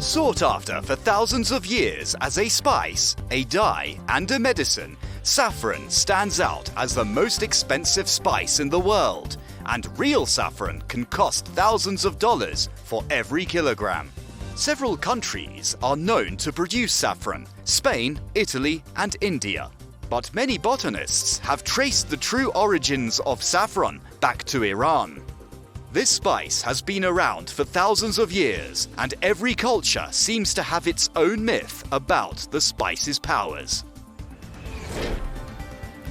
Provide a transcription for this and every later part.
Sought after for thousands of years as a spice, a dye, and a medicine, saffron stands out as the most expensive spice in the world, and real saffron can cost thousands of dollars for every kilogram. Several countries are known to produce saffron: Spain, Italy, and India. But many botanists have traced the true origins of saffron back to Iran. This spice has been around for thousands of years, and every culture seems to have its own myth about the spice's powers.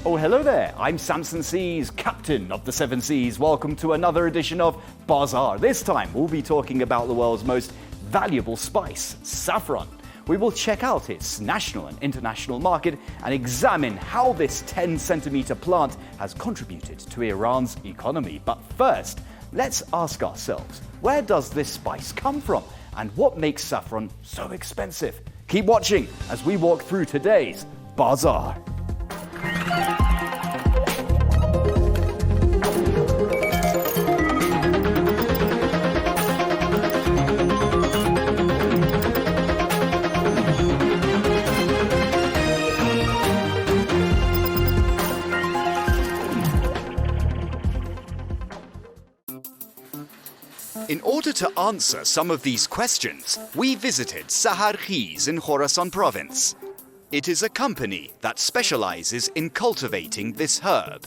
Oh, hello there. I'm Samson Seas, captain of the Seven Seas. Welcome to another edition of Bazaar. This time we'll be talking about the world's most valuable spice, saffron. We will check out its national and international market and examine how this 10-centimeter plant has contributed to Iran's economy. But first, let's ask ourselves, where does this spice come from and what makes saffron so expensive? Keep watching as we walk through today's Bazaar. In order to answer some of these questions, we visited Saharkhiz in Khorasan province. It is a company that specializes in cultivating this herb.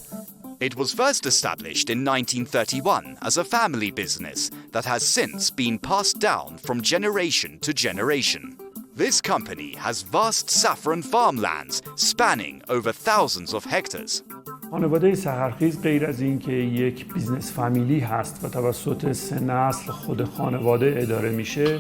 It was first established in 1931 as a family business that has since been passed down from generation to generation. This company has vast saffron farmlands spanning over thousands of hectares. خانواده سحرخیز غیر از اینکه یک بیزنس فامیلی هست و توسط 3 نسل خود خانواده اداره میشه،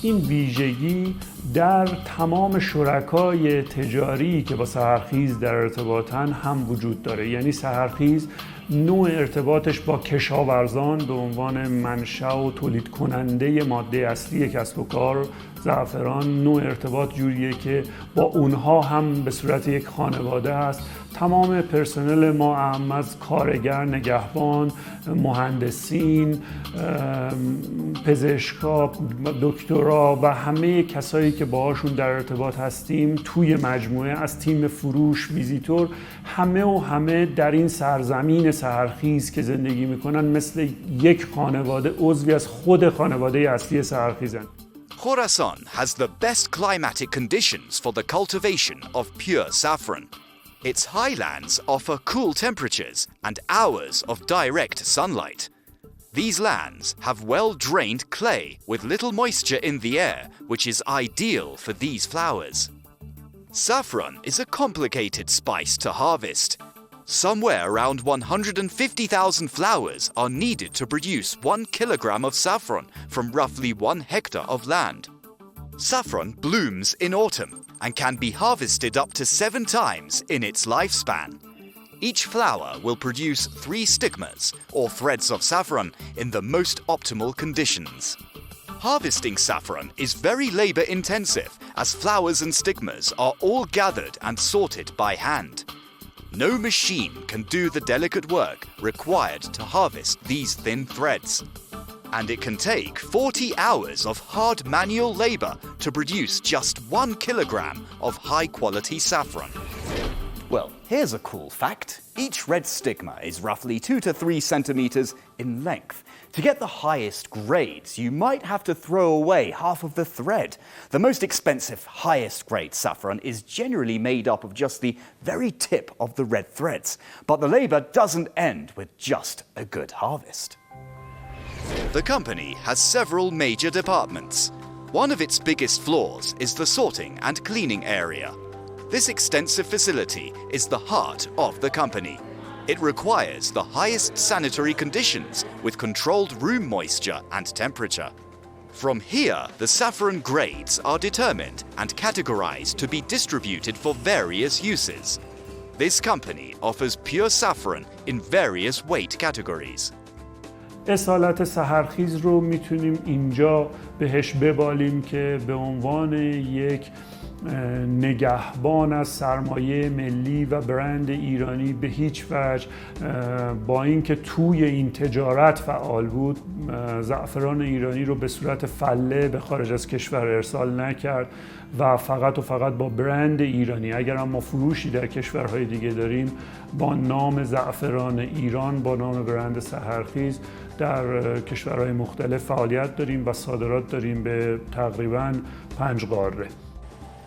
این ویژگی در تمام شرکای تجاری که با سحرخیز در ارتباطن هم وجود داره. یعنی سحرخیز نوع ارتباطش با کشاورزان به عنوان منشأ و تولید کننده ماده اصلی کسب و کار زعفران، نوع ارتباط جوریه که با اونها هم به صورت یک خانواده است. تمام پرسنل ما هم از کارگر، نگهبان، مهندسین، پزشکا، دکترا و همه کسایی که باهاشون در ارتباط هستیم توی مجموعه، از تیم فروش، ویزیتور، همه در این سرزمین سحرخیز که زندگی میکنن مثل یک خانواده، عضوی از خود خانواده اصلی سحرخیزن. Khorasan has the best climatic conditions for the cultivation of pure saffron. Its highlands offer cool temperatures and hours of direct sunlight. These lands have well-drained clay with little moisture in the air, which is ideal for these flowers. Saffron is a complicated spice to harvest. Somewhere around 150,000 flowers are needed to produce 1 kilogram of saffron from roughly 1 hectare of land. Saffron blooms in autumn and can be harvested up to 7 times in its lifespan. Each flower will produce 3 stigmas, or threads of saffron, in the most optimal conditions. Harvesting saffron is very labor-intensive, as flowers and stigmas are all gathered and sorted by hand. No machine can do the delicate work required to harvest these thin threads. And it can take 40 hours of hard manual labor to produce just 1 kilogram of high-quality saffron. Well, here's a cool fact. Each red stigma is roughly 2 to 3 centimeters in length. To get the highest grades, you might have to throw away half of the thread. The most expensive, highest grade saffron is generally made up of just the very tip of the red threads. But the labor doesn't end with just a good harvest. The company has several major departments. One of its biggest floors is the sorting and cleaning area. This extensive facility is the heart of the company. It requires the highest sanitary conditions with controlled room moisture and temperature. From here, the saffron grades are determined and categorized to be distributed for various uses. This company offers pure saffron in various weight categories. اصالت سحرخیز رو میتونیم اینجا بهش ببالیم که به عنوان یک نگهبان از سرمایه ملی و برند ایرانی به هیچ وجه با اینکه توی این تجارت فعال بود زعفران ایرانی رو به صورت فله به خارج از کشور ارسال نکرد و فقط با برند ایرانی. اگر هم ما فروشی در کشورهای دیگه داریم با نام زعفران ایران، با نام برند سحرخیز در کشورهای مختلف فعالیت داریم و صادرات داریم به تقریباً 5 قاره.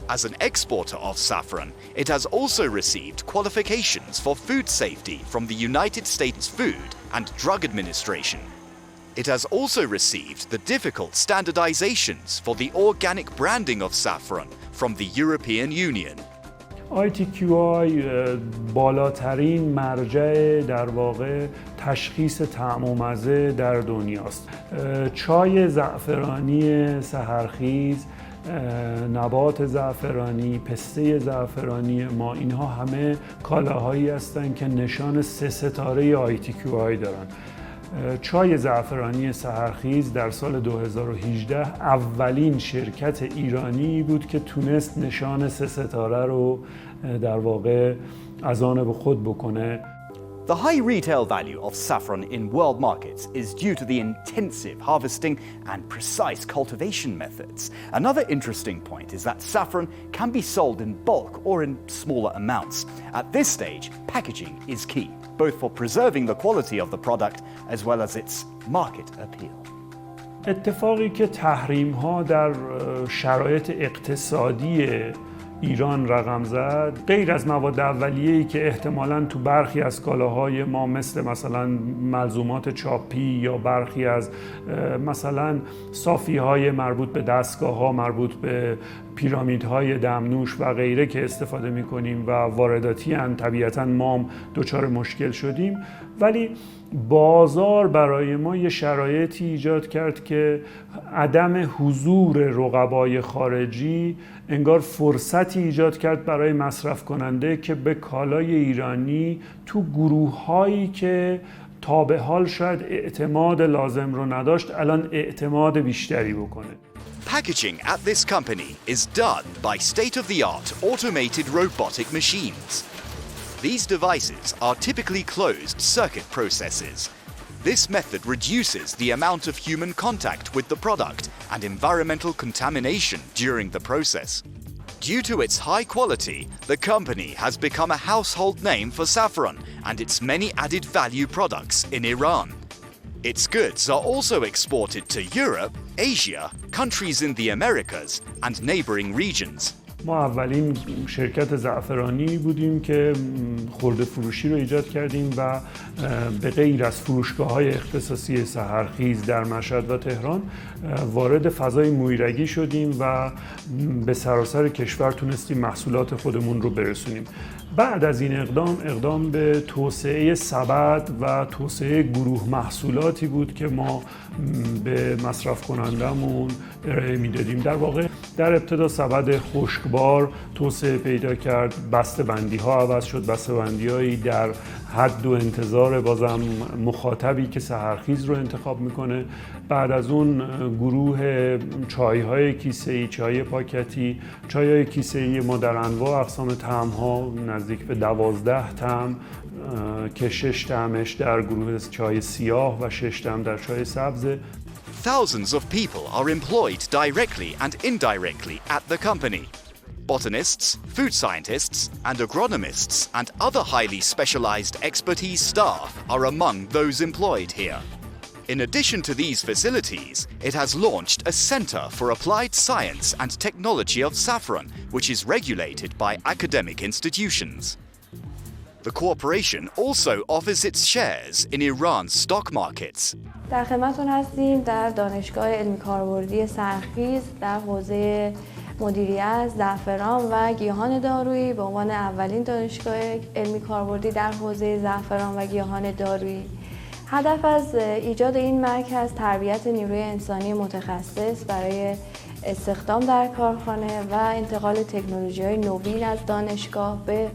As an exporter of saffron, it has also received qualifications for food safety from the United States Food and Drug Administration. It has also received the difficult standardizations for the organic branding of saffron from the European Union. ITQI بالاترین مرجع در واقع تشخیص طعم و مزه در دنیاست. چای زعفرانی سحرخیز، نبات زعفرانی، پسته زعفرانی ما، اینها همه کالاهایی هستند که نشان 3 ستاره ITQI دارن. چای زعفرانی سحرخیز در سال 2018 اولین شرکت ایرانی بود که تونست نشان 3 ستاره رو در واقع از آن به خود بکنه. The high retail value of saffron in world markets is due to the intensive harvesting and precise cultivation methods. Another interesting point is that saffron can be sold in bulk or in smaller amounts. At this stage, packaging is key, both for preserving the quality of the product as well as its market appeal. اتفاقی که تحریم ها در شرایط اقتصادی ایران رقم زد، غیر از مواد اولیه‌ای که احتمالاً تو برخی از کالاهای ما مثلا ملزومات چاپی یا برخی از مثلا صافی‌های مربوط به دستگاه‌ها، مربوط به پیرامیدهای دمنوش و غیره که استفاده می‌کنیم و وارداتی ان، طبیعتاً ما دچار مشکل شدیم، ولی بازار برای ما یه شرایطی ایجاد کرد که عدم حضور رقبای خارجی انگار فرصتی ایجاد کرد برای مصرف کننده که به کالای ایرانی تو گروه‌هایی که تا به حال شاید اعتماد لازم رو نداشت الان اعتماد بیشتری بکنه. Packaging at this company is done by state-of-the-art automated robotic machines. These devices are typically closed circuit processes. This method reduces the amount of human contact with the product and environmental contamination during the process. Due to its high quality, the company has become a household name for saffron and its many added value products in Iran. Its goods are also exported to Europe, Asia, countries in the Americas, and neighboring regions. ما اولین شرکت زعفرانی بودیم که خرده فروشی رو ایجاد کردیم و به غیر از فروشگاه‌های اختصاصی سحرخیز در مشهد و تهران وارد فضای مویرگی شدیم و به سراسر کشور تونستیم محصولات خودمون رو برسونیم. بعد از این اقدام به توسعه سبد و توسعه گروه محصولاتی بود که ما به مصرف کنندمون ارائه میدادیم. در واقع در ابتدا سبد خشکبار توسعه پیدا کرد، بسته‌بندی ها عوض شد، بسته‌بندی‌هایی در حد و انتظار بازم مخاطبی که سحرخیز رو انتخاب میکنه. بعد از اون گروه چای‌های کیسه‌ای، چای پاکتی، چای‌های کیسه‌ای ما در انواع اقسام طعم‌ها نزدیک به 12 طعم که 6 طعمش در گروه چای سیاه و 6 طعم در چای سبز. Thousands of people are employed directly and indirectly at the company. Botanists, food scientists, and agronomists and other highly specialized expertise staff are among those employed here. In addition to these facilities, it has launched a Center for Applied Science and Technology of Saffron, which is regulated by academic institutions. The corporation also offers its shares in Iran's stock markets. در خدمتتون هستیم در دانشگاه علمی کاربردی سحرخیز در حوزه مدیریت زعفران و گیاهان دارویی به عنوان اولین دانشگاه علمی کاربردی در حوزه زعفران و گیاهان دارویی. هدف از ایجاد این مرکز تربیت نیروی انسانی متخصص برای استخدام در کارخانه و انتقال تکنولوژی‌های نوین از دانشگاه به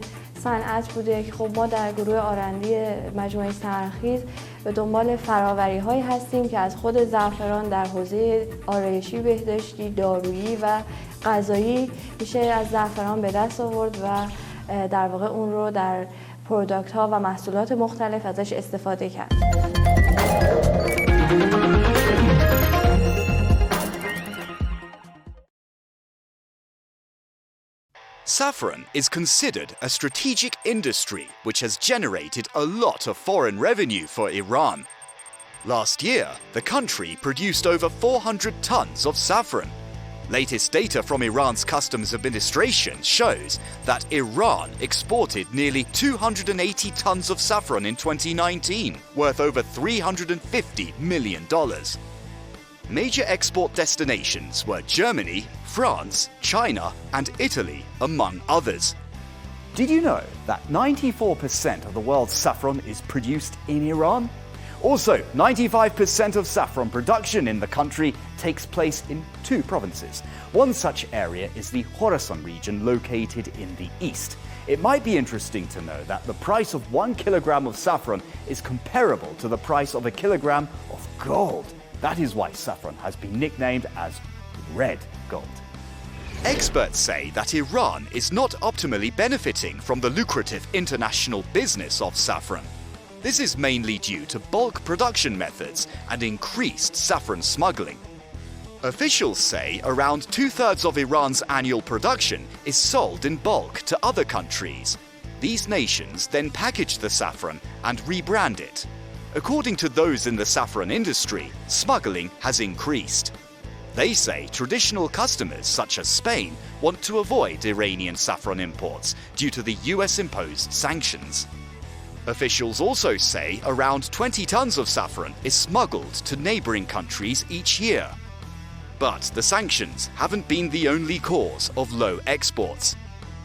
صنعت بوده که خب ما در گروه آرندی مجموعه سرخیز به دنبال فراوری هایی هستیم که از خود زعفران در حوزه آرایشی، بهداشتی، دارویی و غذایی میشه از زعفران به دست آورد و در واقع اون رو در پروداکت ها و محصولات مختلف ازش استفاده کرد. Saffron is considered a strategic industry which has generated a lot of foreign revenue for Iran. Last year, the country produced over 400 tons of saffron. Latest data from Iran's Customs Administration shows that Iran exported nearly 280 tons of saffron in 2019, worth over $350 million. Major export destinations were Germany, France, China, and Italy, among others. Did you know that 94% of the world's saffron is produced in Iran? Also, 95% of saffron production in the country takes place in 2 provinces. One such area is the Khorasan region located in the east. It might be interesting to know that the price of 1 kilogram of saffron is comparable to the price of a kilogram of gold. That is why saffron has been nicknamed as red gold. Experts say that Iran is not optimally benefiting from the lucrative international business of saffron. This is mainly due to bulk production methods and increased saffron smuggling. Officials say around 2/3 of Iran's annual production is sold in bulk to other countries. These nations then package the saffron and rebrand it. According to those in the saffron industry, smuggling has increased. They say traditional customers such as Spain want to avoid Iranian saffron imports due to the US-imposed sanctions. Officials also say around 20 tons of saffron is smuggled to neighboring countries each year. But the sanctions haven't been the only cause of low exports.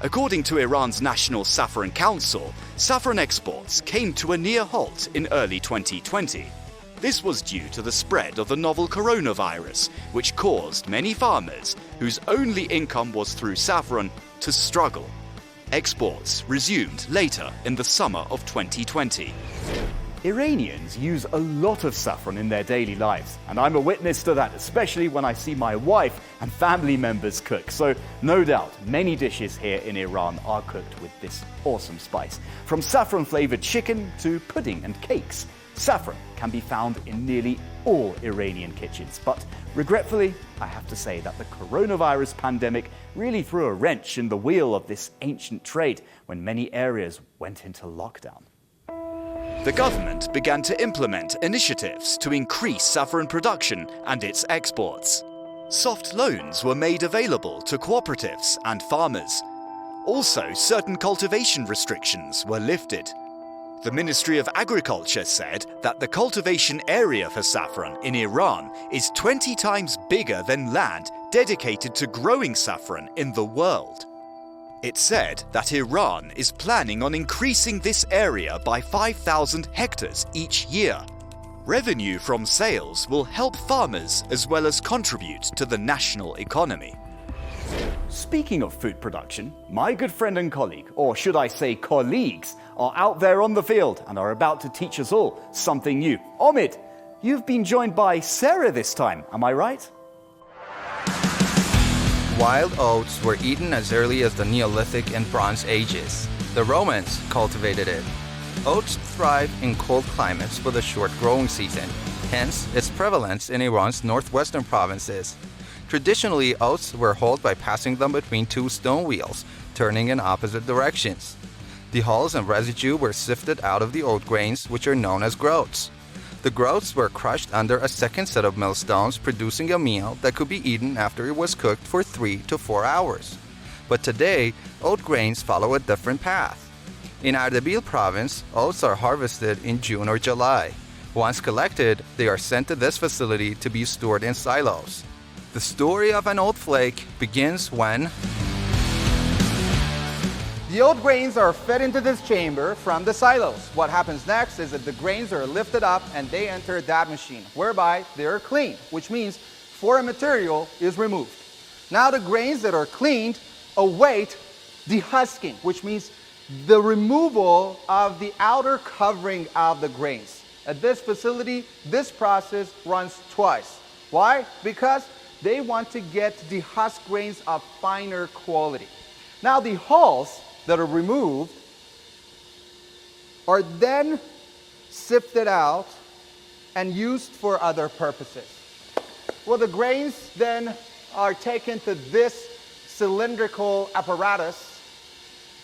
According to Iran's National Saffron Council, saffron exports came to a near halt in early 2020. This was due to the spread of the novel coronavirus, which caused many farmers, whose only income was through saffron, to struggle. Exports resumed later in the summer of 2020. Iranians use a lot of saffron in their daily lives, and I'm a witness to that, especially when I see my wife and family members cook. So no doubt many dishes here in Iran are cooked with this awesome spice. From saffron-flavored chicken to pudding and cakes, saffron can be found in nearly all Iranian kitchens. But regretfully, I have to say that the coronavirus pandemic really threw a wrench in the wheel of this ancient trade when many areas went into lockdown. The government began to implement initiatives to increase saffron production and its exports. Soft loans were made available to cooperatives and farmers. Also, certain cultivation restrictions were lifted. The Ministry of Agriculture said that the cultivation area for saffron in Iran is 20 times bigger than land dedicated to growing saffron in the world. It said that Iran is planning on increasing this area by 5,000 hectares each year. Revenue from sales will help farmers as well as contribute to the national economy. Speaking of food production, my good friend and colleague, or should I say colleagues, are out there on the field and are about to teach us all something new. Omid, you've been joined by Sarah this time, am I right? Wild oats were eaten as early as the Neolithic and Bronze Ages. The Romans cultivated it. Oats thrive in cold climates with a short growing season, hence its prevalence in Iran's northwestern provinces. Traditionally, oats were hulled by passing them between 2 stone wheels, turning in opposite directions. The hulls and residue were sifted out of the oat grains, which are known as groats. The groats were crushed under a second set of millstones, producing a meal that could be eaten after it was cooked for 3 to 4 hours. But today, oat grains follow a different path. In Ardabil province, oats are harvested in June or July. Once collected, they are sent to this facility to be stored in silos. The story of an oat flake begins when the oat grains are fed into this chamber from the silos. What happens next is that the grains are lifted up and they enter that machine, whereby they are cleaned, which means foreign material is removed. Now the grains that are cleaned await dehusking, which means the removal of the outer covering of the grains. At this facility, this process runs twice. Why? Because they want to get the husk grains of finer quality. Now the hulls that are removed are then sifted out and used for other purposes. Well, the grains then are taken to this cylindrical apparatus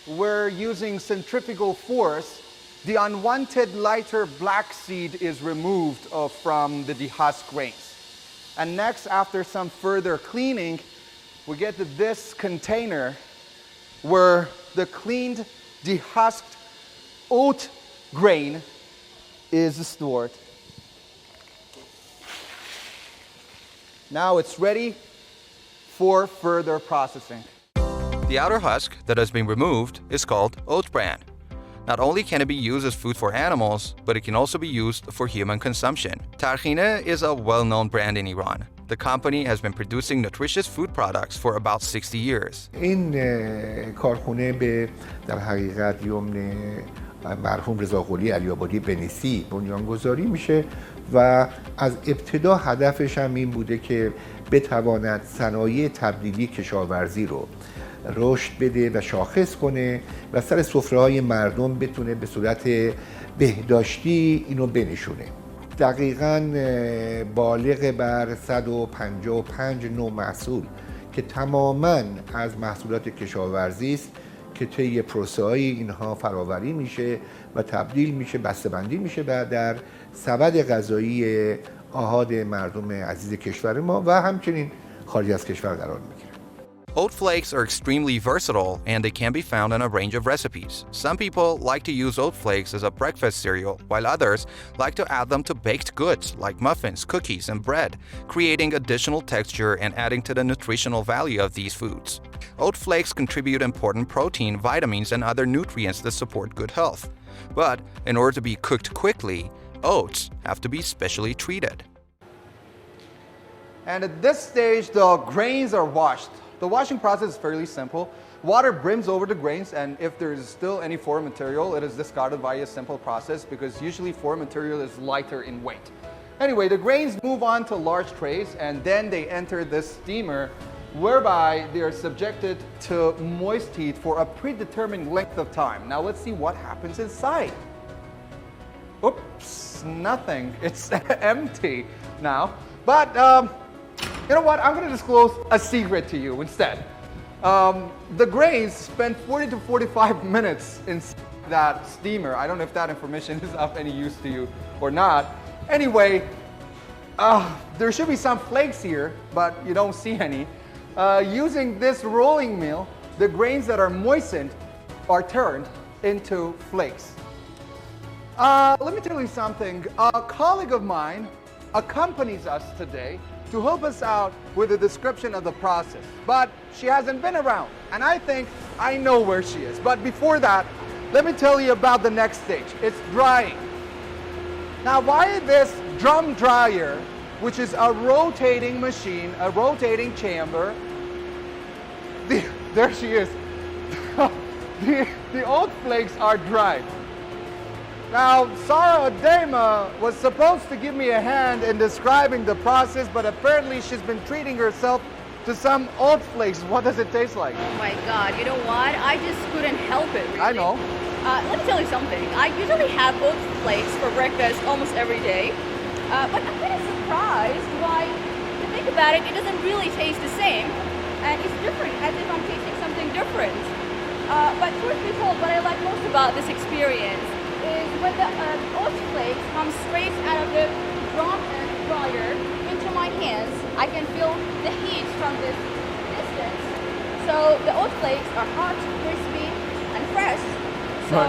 where, using centrifugal force, the unwanted lighter black seed is removed from the dehusked grains. And next, after some further cleaning, we get to this container where the cleaned, dehusked oat grain is stored. Now it's ready for further processing. The outer husk that has been removed is called oat bran. Not only can it be used as food for animals, but it can also be used for human consumption. Tarkhine is a well-known brand in Iran. The company has been producing nutritious food products for about 60 years. این کارخونه به در حقیقت یمن مرحوم رضاقلی علی‌آبادی بنیسی بنیانگذاری میشه و از ابتدا هدفش هم این بوده که بتواند صنایع تبدیلی کشاورزی رو رشد بده و شاخص کنه و سر سفره‌های مردم بتونه به صورت بهداشتی اینو بنشونه. دقیقاً بالغ بر 155 نوع محصول که تماماً از محصولات کشاورزی است که طی پروسه‌های اینها فراوری میشه و تبدیل میشه، بسته‌بندی میشه و در سبد غذایی آحاد مردم عزیز کشور ما و همچنین خارج از کشور قرار میگیره. Oat flakes are extremely versatile and they can be found in a range of recipes. Some people like to use oat flakes as a breakfast cereal, while others like to add them to baked goods like muffins, cookies, and bread, creating additional texture and adding to the nutritional value of these foods. Oat flakes contribute important protein, vitamins, and other nutrients that support good health. But in order to be cooked quickly, oats have to be specially treated. And at this stage, the grains are washed. The washing process is fairly simple. Water brims over the grains, and if there is still any foreign material, it is discarded via a simple process because usually foreign material is lighter in weight. Anyway, the grains move on to large trays, and then they enter this steamer, whereby they are subjected to moist heat for a predetermined length of time. Now let's see what happens inside. Oops, nothing. It's empty now. But you know what? I'm going to disclose a secret to you instead. The grains spend 40 to 45 minutes in that steamer. I don't know if that information is of any use to you or not. Anyway, there should be some flakes here, but you don't see any. Using this rolling mill, the grains that are moistened are turned into flakes. Let me tell you something. A colleague of mine accompanies us today to help us out with a description of the process. But she hasn't been around, and I think I know where she is. But before that, let me tell you about the next stage. It's drying. Now, via this drum dryer, which is a rotating machine, a rotating chamber, there she is. The oat flakes are dried. Now, Sarah Adema was supposed to give me a hand in describing the process, but apparently she's been treating herself to some oat flakes. What does it taste like? Oh my God, you know what? I just couldn't help it, really. I know. Let me tell you something. I usually have oat flakes for breakfast almost every day, but I'm kind of surprised why, to think about it, it doesn't really taste the same, and it's different, as if I'm tasting something different. But truth be told, what I like most about this experience is when the oat flakes come straight out of the drum dryer into my hands, I can feel the heat from this distance. So the oat flakes are hot, crispy, and fresh. So,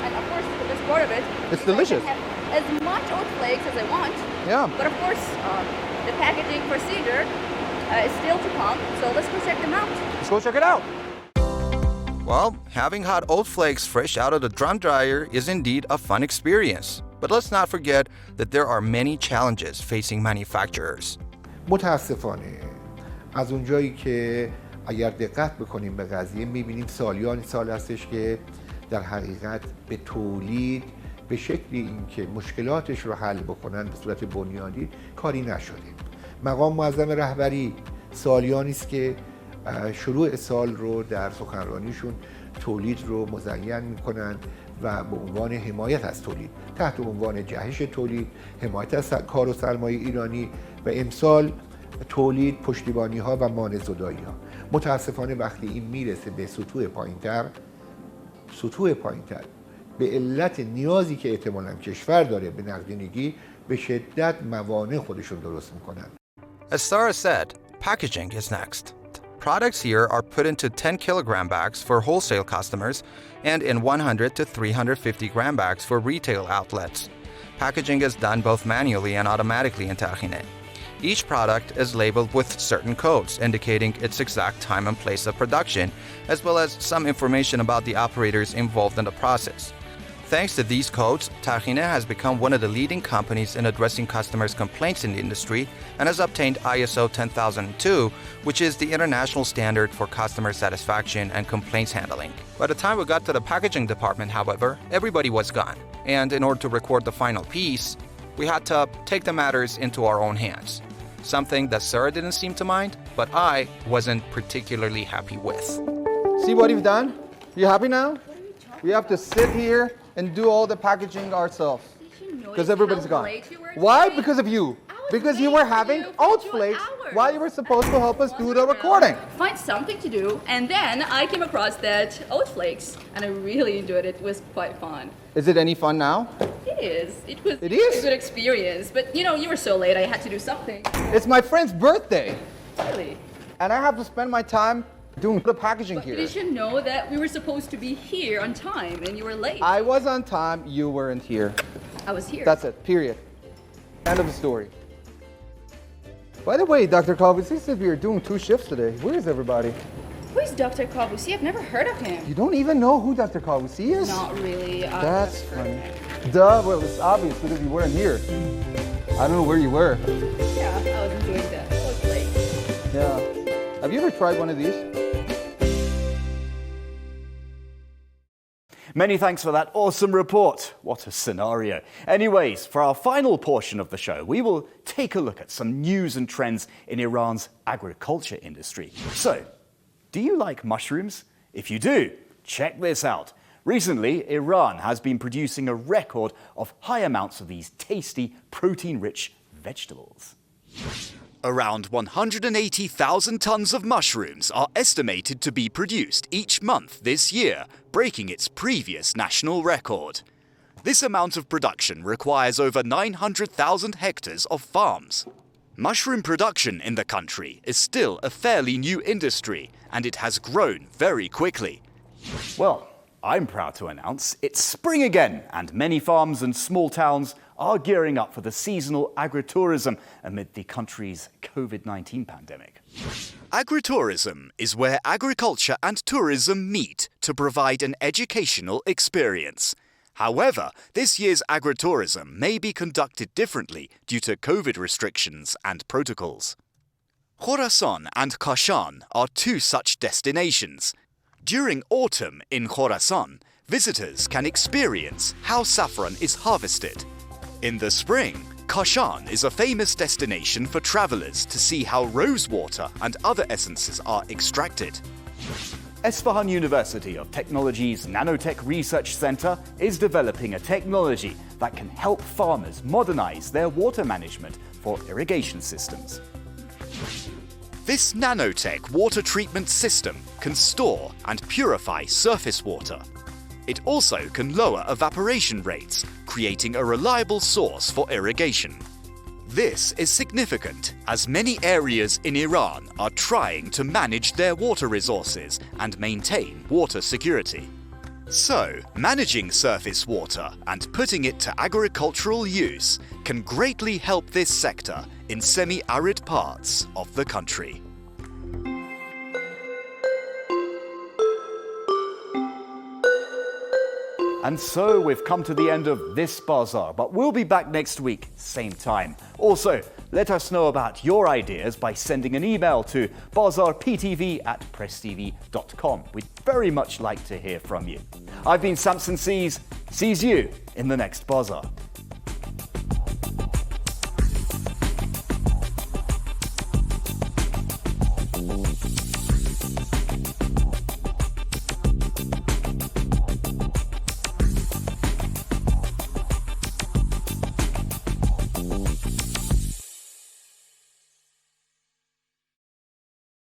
and of course, the best part of it, it's delicious. I can have as much oat flakes as I want. Yeah. But of course, the packaging procedure is still to come. So let's go check them out. Let's go check it out. Well, having hot oat flakes fresh out of the drum dryer is indeed a fun experience. But let's not forget that there are many challenges facing manufacturers. متاسفانه از اونجایی که اگر دقت بکنیم به قضیه میبینیم سالیان سال هستش که در حقیقت به تولید به شکلی اینکه مشکلاتش رو حل بکنن به صورت بنیادی کاری نشده. مقام معظم رهبری سالیانی است که شروع سال رو در سخنرانیشون تولید رو مزین میکنن و به عنوان حمایت از تولید تحت عنوان جهش تولید، حمایت از کار و سرمایه ایرانی و امسال تولید، پشتیبانی ها و مانع زدایی ها. متاسفانه وقتی این میرسه به سطوح پایینتر به علت نیازی که احتمالاً کشور داره به نقدینگی به شدت موانع خودشون درست میکنن. As Sarah said, packaging is next. Products here are put into 10 kilogram bags for wholesale customers and in 100 to 350 gram bags for retail outlets. Packaging is done both manually and automatically in Tahine. Each product is labeled with certain codes indicating its exact time and place of production, as well as some information about the operators involved in the process. Thanks to these codes, Tahine has become one of the leading companies in addressing customers' complaints in the industry and has obtained ISO 10002, which is the international standard for customer satisfaction and complaints handling. By the time we got to the packaging department, however, everybody was gone. And in order to record the final piece, we had to take the matters into our own hands. Something that Sarah didn't seem to mind, but I wasn't particularly happy with. See what you've done? You happy now? We have to sit here and do all the packaging ourselves. Because everybody's gone. Why? Because of you. Because you were having oat flakes while you were supposed to help us do the recording. Find something to do, and then I came across that oat flakes, and I really enjoyed it. It was quite fun. Is it any fun now? It is. It was It is? a good experience. But you know, you were so late. I had to do something. It's my friend's birthday, Really. and I have to spend my time doing the packaging But here. did you know that we were supposed to be here on time, and you were late? I was on time, you weren't here. I was here. That's it, period. End of the story. By the way, Dr. Calvi, since we are doing 2 shifts today, where is everybody? Who is Dr. Kabusi? I've never heard of him. You don't even know who Dr. Calvi is? Not really. That's funny. Duh, well, it's obvious because you weren't here. I don't know where you were. Yeah, I was enjoying that. I was late. Yeah. Have you ever tried one of these? Many thanks for that awesome report. What a scenario. Anyways, for our final portion of the show, we will take a look at some news and trends in Iran's agriculture industry. So, do you like mushrooms? If you do, check this out. Recently, Iran has been producing a record of high amounts of these tasty, protein-rich vegetables. Around 180,000 tons of mushrooms are estimated to be produced each month this year, breaking its previous national record. This amount of production requires over 900,000 hectares of farms. Mushroom production in the country is still a fairly new industry, and it has grown very quickly. Well, I'm proud to announce it's spring again, and many farms and small towns are gearing up for the seasonal agritourism amid the country's COVID-19 pandemic. Agritourism is where agriculture and tourism meet to provide an educational experience. However, this year's agritourism may be conducted differently due to COVID restrictions and protocols. Khorasan and Kashan are 2 such destinations. During autumn in Khorasan, visitors can experience how saffron is harvested. In the spring, Kashan is a famous destination for travelers to see how rosewater and other essences are extracted. Esfahan University of Technology's Nanotech Research Center is developing a technology that can help farmers modernize their water management for irrigation systems. This nanotech water treatment system can store and purify surface water. It also can lower evaporation rates, creating a reliable source for irrigation. This is significant as many areas in Iran are trying to manage their water resources and maintain water security. So, managing surface water and putting it to agricultural use can greatly help this sector in semi-arid parts of the country. And so we've come to the end of this Bazaar, but we'll be back next week, same time. Also, Let us know about your ideas by sending an email to bazarptv@presstv.com. We'd very much like to hear from you. I've been Samson Sees you in the next Bazaar.